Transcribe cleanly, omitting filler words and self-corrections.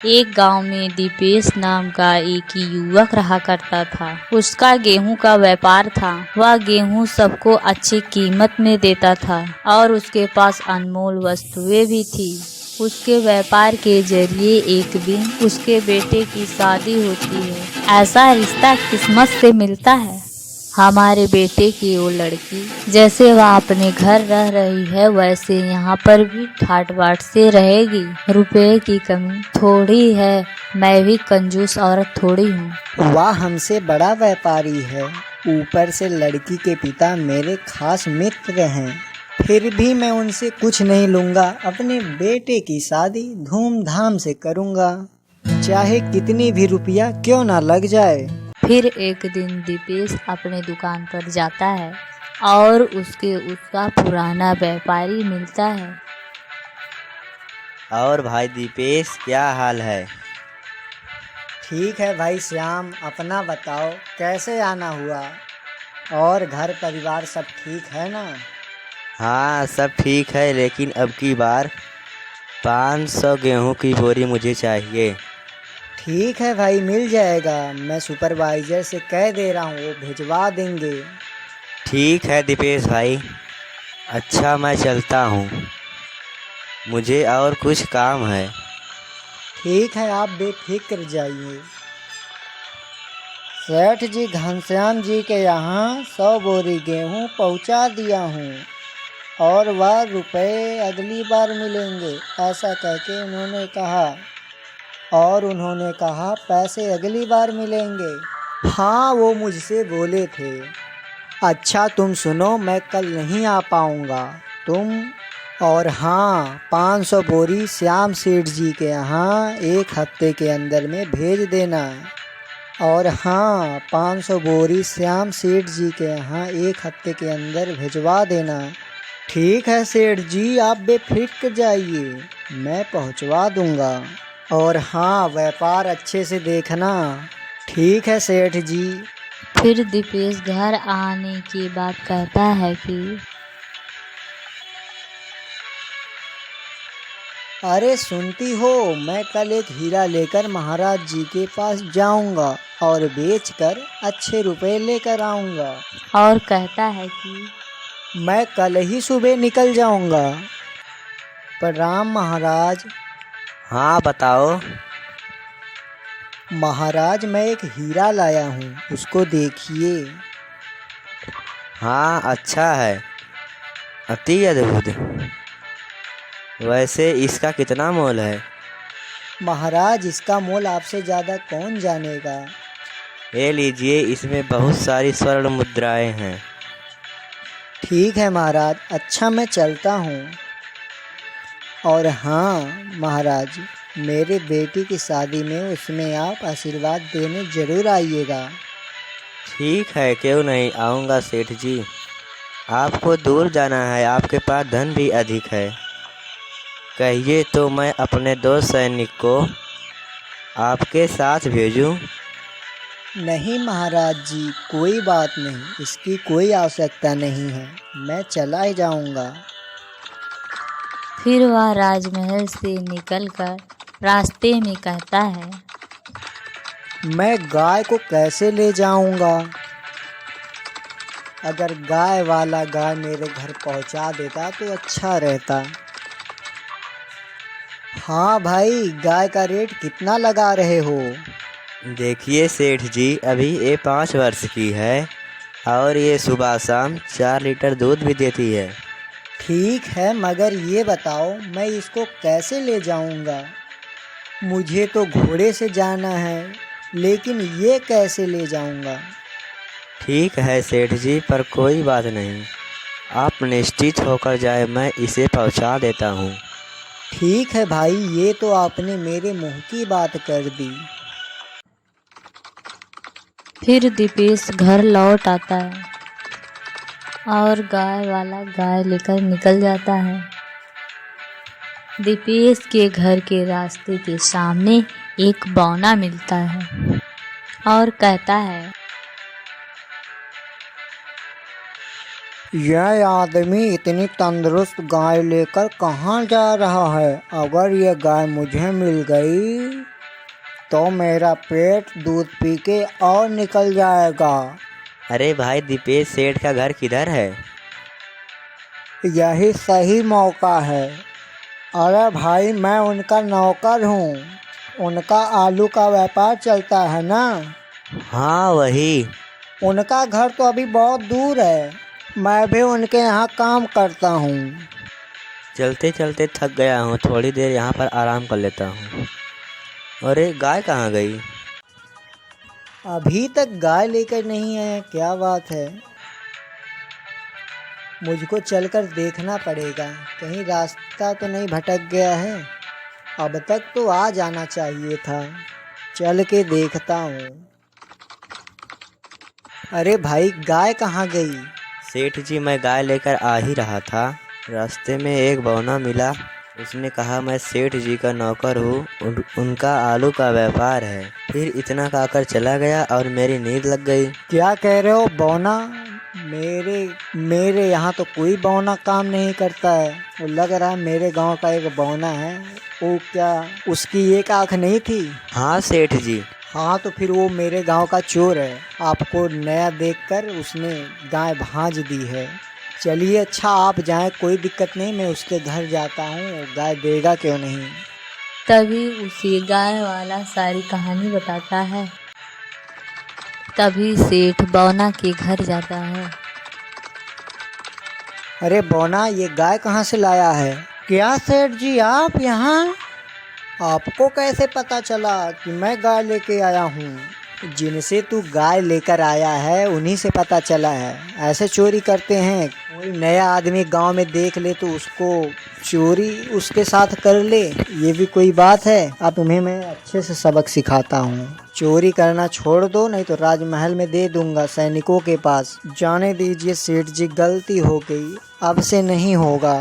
एक गांव में दीपेश नाम का एक युवक रहा करता था। उसका गेहूं का व्यापार था। वह गेहूं सबको अच्छी कीमत में देता था और उसके पास अनमोल वस्तुएं भी थी। उसके व्यापार के जरिए एक दिन उसके बेटे की शादी होती है। ऐसा रिश्ता किस्मत से मिलता है। हमारे बेटे की वो लड़की जैसे वह अपने घर रह रही है वैसे यहाँ पर भी ठाट बाट से रहेगी। रुपए की कमी थोड़ी है, मैं भी कंजूस औरत थोड़ी हूँ। वह हमसे बड़ा व्यापारी है। ऊपर से लड़की के पिता मेरे खास मित्र हैं। फिर भी मैं उनसे कुछ नहीं लूँगा। अपने बेटे की शादी धूमधाम से करूँगा, चाहे कितनी भी रुपया क्यों ना लग जाए। फिर एक दिन दीपेश अपने दुकान पर जाता है और उसका पुराना व्यापारी मिलता है। और भाई दीपेश, क्या हाल है? ठीक है भाई श्याम, अपना बताओ, कैसे आना हुआ? और घर परिवार सब ठीक है ना? हाँ, सब ठीक है, लेकिन अब की बार 500 गेहूं की बोरी मुझे चाहिए। ठीक है भाई, मिल जाएगा। मैं सुपरवाइजर से कह दे रहा हूँ, वो भिजवा देंगे। ठीक है दीपेश भाई। अच्छा, मैं चलता हूँ, मुझे और कुछ काम है। ठीक है, आप बेफिक्र जाइए। सेठ जी, घनश्याम जी के यहाँ 100 बोरी गेहूँ पहुँचा दिया हूँ और वह रुपए अगली बार मिलेंगे, ऐसा कहके उन्होंने कहा। और उन्होंने कहा पैसे अगली बार मिलेंगे। हाँ, वो मुझसे बोले थे। अच्छा तुम सुनो, मैं कल नहीं आ पाऊँगा। और हाँ, 500 बोरी श्याम सेठ जी के यहाँ 1 हफ्ते के अंदर में भेज देना। और हाँ, 500 बोरी श्याम सेठ जी के यहाँ 1 हफ्ते के अंदर भिजवा देना। ठीक है सेठ जी, आप बेफिक्र जाइए, मैं पहुँचवा दूँगा। और हाँ, व्यापार अच्छे से देखना। ठीक है सेठ जी। फिर दीपेश घर आने के बाद कहता है कि अरे सुनती हो, मैं कल एक हीरा लेकर महाराज जी के पास जाऊंगा और बेचकर अच्छे रुपए लेकर आऊंगा। और कहता है कि मैं कल ही सुबह निकल जाऊंगा। प्रणाम महाराज। हाँ बताओ। महाराज, मैं एक हीरा लाया हूँ, उसको देखिए। हाँ, अच्छा है, अति अद्भुत। वैसे इसका कितना मोल है? महाराज, इसका मोल आपसे ज़्यादा कौन जानेगा। ये लीजिए, इसमें बहुत सारी स्वर्ण मुद्राएं हैं। ठीक है महाराज, अच्छा मैं चलता हूँ। और हाँ महाराज, मेरे बेटी की शादी में उसमें आप आशीर्वाद देने ज़रूर आइएगा। ठीक है, क्यों नहीं आऊँगा सेठ जी। आपको दूर जाना है, आपके पास धन भी अधिक है। कहिए तो मैं अपने 2 सैनिक को आपके साथ भेजूं? नहीं महाराज जी, कोई बात नहीं, इसकी कोई आवश्यकता नहीं है, मैं चला ही जाऊंगा। फिर वह राजमहल से निकलकर रास्ते में कहता है, मैं गाय को कैसे ले जाऊंगा? अगर गाय वाला गाय मेरे घर पहुंचा देता तो अच्छा रहता। हाँ भाई, गाय का रेट कितना लगा रहे हो? देखिए सेठ जी, अभी ये 5 वर्ष की है और ये सुबह शाम 4 लीटर दूध भी देती है। ठीक है, मगर ये बताओ मैं इसको कैसे ले जाऊंगा? मुझे तो घोड़े से जाना है, लेकिन ये कैसे ले जाऊंगा? ठीक है सेठ जी, पर कोई बात नहीं, आप निश्चित होकर जाए, मैं इसे पहुंचा देता हूँ। ठीक है भाई, ये तो आपने मेरे मुंह की बात कर दी। फिर दीपेश घर लौट आता है और गाय वाला गाय लेकर निकल जाता है। दीपेश के घर के रास्ते के सामने एक बौना मिलता है और कहता है, यह आदमी इतनी तंदुरुस्त गाय लेकर कहाँ जा रहा है? अगर यह गाय मुझे मिल गई तो मेरा पेट दूध पी के और निकल जाएगा। अरे भाई दीपेश सेठ का घर किधर है? यही सही मौका है। अरे भाई मैं उनका नौकर हूँ, उनका आलू का व्यापार चलता है ना। हाँ वही। उनका घर तो अभी बहुत दूर है, मैं भी उनके यहाँ काम करता हूँ। चलते चलते थक गया हूँ, थोड़ी देर यहाँ पर आराम कर लेता हूँ। अरे गाय कहाँ गई? अभी तक गाय लेकर नहीं आया, क्या बात है। मुझको चलकर देखना पड़ेगा, कहीं रास्ता तो नहीं भटक गया है। अब तक तो आ जाना चाहिए था, चल के देखता हूँ। अरे भाई गाय कहाँ गई? सेठ जी मैं गाय लेकर आ ही रहा था, रास्ते में एक बौना मिला। उसने कहा मैं सेठ जी का नौकर हूँ, उनका आलू का व्यापार है। फिर इतना कहकर चला गया और मेरी नींद लग गई। क्या कह रहे हो बौना? मेरे यहाँ तो कोई बौना काम नहीं करता है। वो लग रहा है मेरे गांव का एक बौना है। वो क्या उसकी एक आँख नहीं थी? हाँ सेठ जी। हाँ तो फिर वो मेरे गांव का चोर है, आपको नया देखकर उसने गाय भांज दी है। चलिए अच्छा आप जाएं, कोई दिक्कत नहीं, मैं उसके घर जाता हूँ, गाय देगा क्यों नहीं। तभी उसे गाय वाला सारी कहानी बताता है। तभी सेठ बौना के घर जाता है। अरे बौना ये गाय कहाँ से लाया है? क्या सेठ जी आप यहाँ? आपको कैसे पता चला कि मैं गाय लेके आया हूँ? जिनसे तू गाय लेकर आया है उन्हीं से पता चला है। ऐसे चोरी करते हैं? कोई नया आदमी गांव में देख ले तो उसको चोरी उसके साथ कर ले, ये भी कोई बात है? अब तुम्हें मैं अच्छे से सबक सिखाता हूँ। चोरी करना छोड़ दो, नहीं तो राजमहल में दे दूंगा सैनिकों के पास। जाने दीजिए सेठ जी, गलती हो गई, अब से नहीं होगा।